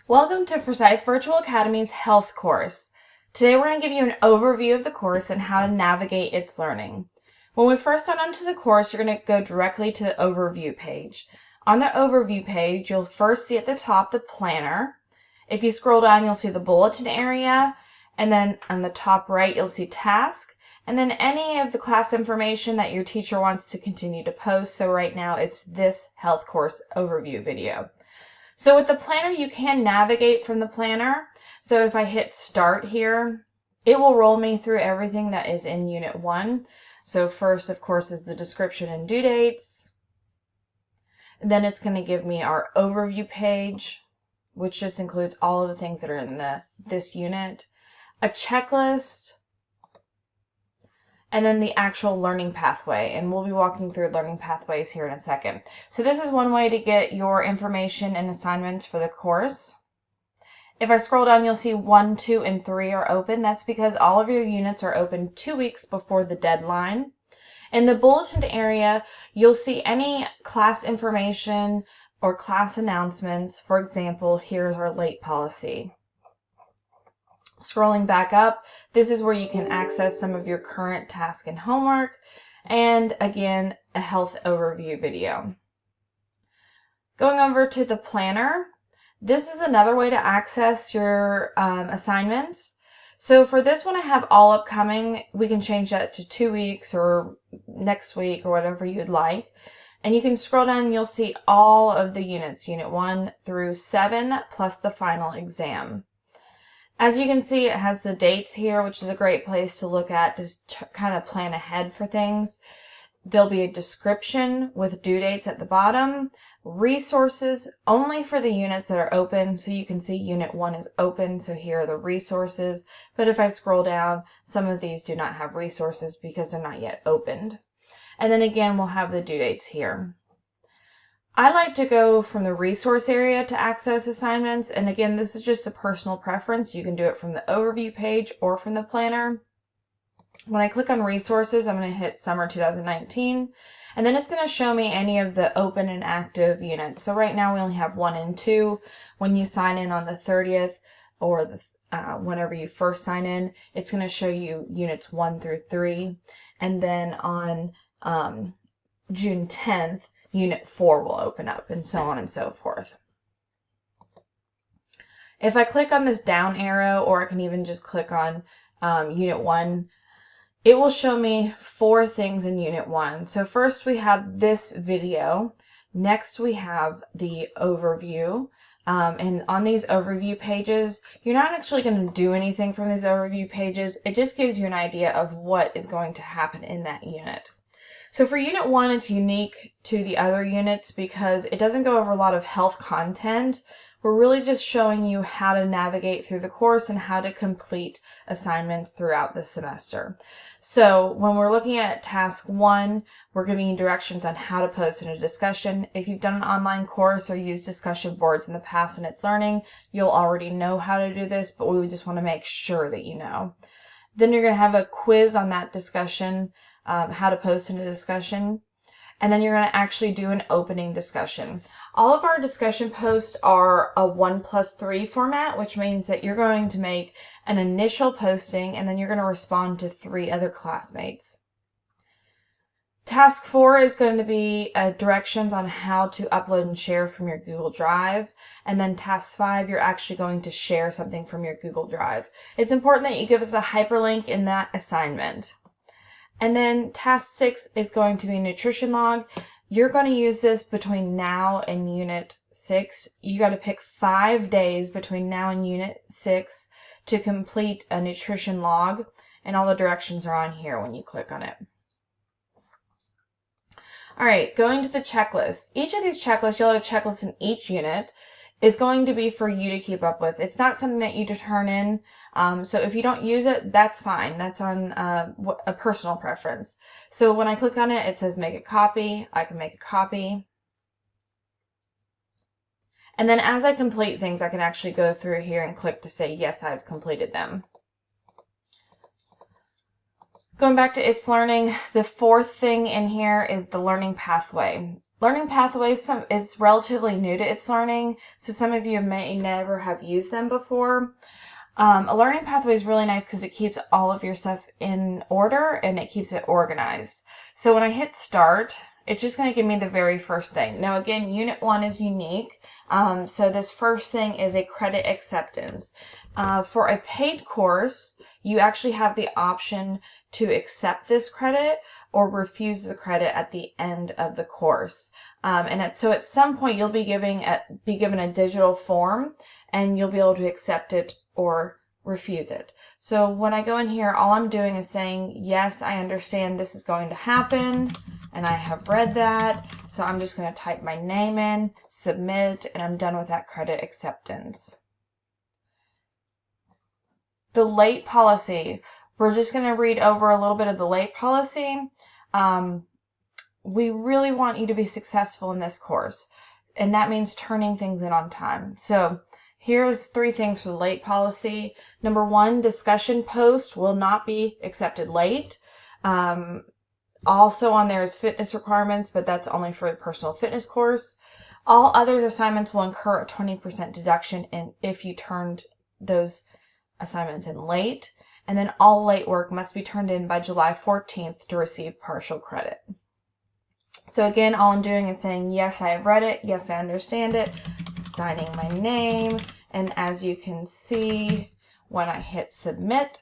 Welcome to Forsyth Virtual Academy's health course. Today we're going to give you an overview of the course and how to navigate its learning. When we first sign onto the course, you're going to go directly to the overview page. On the overview page, you'll first see at the top the planner. If you scroll down, you'll see the bulletin area, and then on the top right, you'll see task, and then any of the class information that your teacher wants to continue to post. So right now, it's this health course overview video. So with the planner, you can navigate from the planner. So if I hit start here, it will roll me through everything that is in Unit 1. So first, of course, is the description and due dates. Then it's going to give me our overview page, which just includes all of the things that are in this unit, a checklist, and then the actual learning pathway. And we'll be walking through learning pathways here in a second. So this is one way to get your information and assignments for the course. If I scroll down, you'll see 1, 2, and 3 are open. That's because all of your units are open 2 weeks before the deadline. In the bulletin area, you'll see any class information or class announcements. For example, here's our late policy. Scrolling back up, this is where you can access some of your current task and homework, and again, a health overview video. Going over to the planner, this is another way to access your assignments. So for this one, I have all upcoming. We can change that to 2 weeks or next week or whatever you'd like. And you can scroll down and you'll see all of the units, Unit 1 through 7, plus the final exam. As you can see, it has the dates here, which is a great place to look at, just to kind of plan ahead for things. There'll be a description with due dates at the bottom, resources only for the units that are open. So you can see Unit 1 is open, so here are the resources. But if I scroll down, some of these do not have resources because they're not yet opened. And then again, we'll have the due dates here. I like to go from the resource area to access assignments, and again, this is just a personal preference. You can do it from the overview page or from the planner. When I click on resources, I'm going to hit Summer 2019, and then it's going to show me any of the open and active units. So right now we only have 1 and 2. When you sign in on the 30th or whenever you first sign in, it's going to show you units 1 through 3, and then on June 10th, Unit 4 will open up, and so on and so forth. If I click on this down arrow, or I can even just click on Unit 1, it will show me 4 things in Unit 1. So first we have this video. Next we have the overview. And on these overview pages, you're not actually going to do anything from these overview pages. It just gives you an idea of what is going to happen in that unit. So for Unit 1, it's unique to the other units because it doesn't go over a lot of health content. We're really just showing you how to navigate through the course and how to complete assignments throughout the semester. So when we're looking at Task 1, we're giving you directions on how to post in a discussion. If you've done an online course or used discussion boards in the past in its learning, you'll already know how to do this, but we just want to make sure that you know. Then you're going to have a quiz on that discussion, how to post in a discussion, and then you're going to actually do an opening discussion. All of our discussion posts are a 1+3 format, which means that you're going to make an initial posting and then you're going to respond to 3 other classmates. Task 4 is going to be directions on how to upload and share from your Google Drive. And then Task 5, you're actually going to share something from your Google Drive. It's important that you give us a hyperlink in that assignment. And then Task 6 is going to be nutrition log. You're going to use this between now and Unit 6. You got to pick 5 days between now and Unit 6 to complete a nutrition log. And all the directions are on here when you click on it. All right, going to the checklist. Each of these checklists, you'll have a checklist in each unit, is going to be for you to keep up with. It's not something that you to turn in. So if you don't use it, that's fine. That's on a personal preference. So when I click on it, it says make a copy. I can make a copy. And then as I complete things, I can actually go through here and click to say, yes, I've completed them. Going back to It's Learning, the 4th thing in here is the learning pathway. Learning pathways, it's relatively new to It's Learning, so some of you may never have used them before. A learning pathway is really nice because it keeps all of your stuff in order and it keeps it organized. So when I hit start, it's just going to give me the very first thing. Now again, Unit 1 is unique. So this first thing is a credit acceptance. For a paid course, you actually have the option to accept this credit or refuse the credit at the end of the course. So at some point you'll be given a digital form and you'll be able to accept it or refuse it. So when I go in here, all I'm doing is saying, yes, I understand this is going to happen, and I have read that. So I'm just going to type my name in, submit, and I'm done with that credit acceptance. The late policy. We're just going to read over a little bit of the late policy. We really want you to be successful in this course, and that means turning things in on time. So here's 3 things for the late policy. Number 1, discussion post will not be accepted late. Also on there is fitness requirements, but that's only for the personal fitness course. All other assignments will incur a 20% deduction if you turned those assignments in late. And then all late work must be turned in by July 14th to receive partial credit. So again, all I'm doing is saying, yes, I have read it. Yes, I understand it. Signing my name. And as you can see, when I hit submit,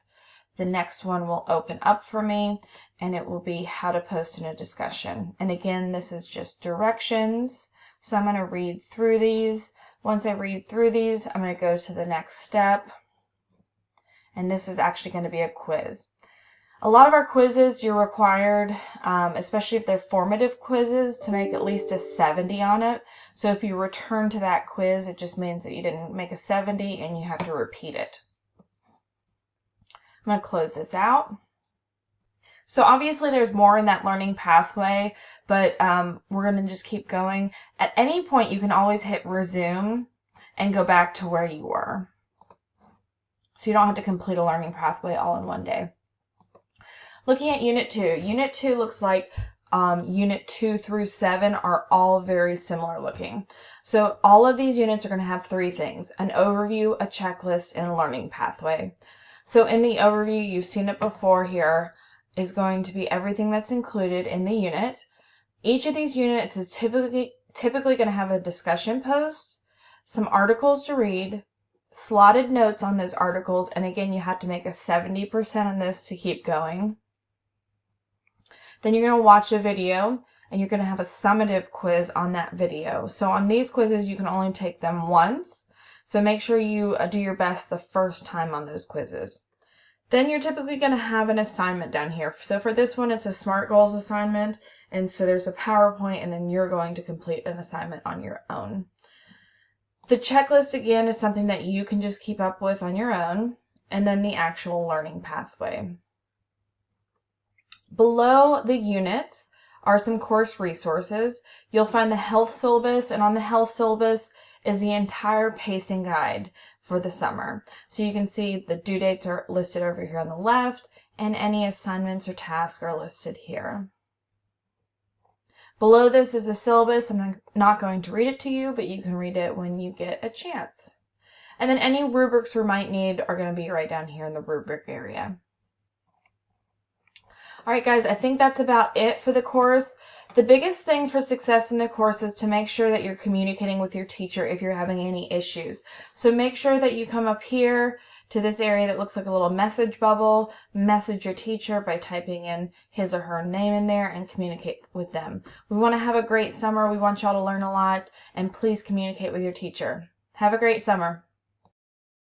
the next one will open up for me, and it will be how to post in a discussion. And again, this is just directions. So I'm going to read through these. Once I read through these, I'm going to go to the next step. And this is actually going to be a quiz. A lot of our quizzes, you're required, especially if they're formative quizzes, to make at least a 70 on it. So if you return to that quiz, it just means that you didn't make a 70 and you have to repeat it. I'm going to close this out. So obviously there's more in that learning pathway, but we're going to just keep going. At any point, you can always hit resume and go back to where you were. So you don't have to complete a learning pathway all in one day. Looking at Unit 2. Unit 2 looks like Unit 2 through 7 are all very similar looking. So all of these units are going to have 3 things: an overview, a checklist, and a learning pathway. So in the overview, you've seen it before, here is going to be everything that's included in the unit. Each of these units is typically going to have a discussion post, some articles to read, slotted notes on those articles, and again, you have to make a 70% on this to keep going. Then you're going to watch a video, and you're going to have a summative quiz on that video. So on these quizzes, you can only take them once. So make sure you do your best the first time on those quizzes. Then you're typically going to have an assignment down here. So for this one, it's a SMART Goals assignment. And so there's a PowerPoint, and then you're going to complete an assignment on your own. The checklist, again, is something that you can just keep up with on your own. And then the actual learning pathway. Below the units are some course resources. You'll find the health syllabus, and on the health syllabus is the entire pacing guide for the summer. So you can see the due dates are listed over here on the left, and any assignments or tasks are listed here. Below this is the syllabus. I'm not going to read it to you, but you can read it when you get a chance. And then any rubrics we might need are going to be right down here in the rubric area. All right, guys, I think that's about it for the course. The biggest thing for success in the course is to make sure that you're communicating with your teacher if you're having any issues. So make sure that you come up here to this area that looks like a little message bubble, message your teacher by typing in his or her name in there, and communicate with them. We want to have a great summer. We want y'all to learn a lot, and please communicate with your teacher. Have a great summer.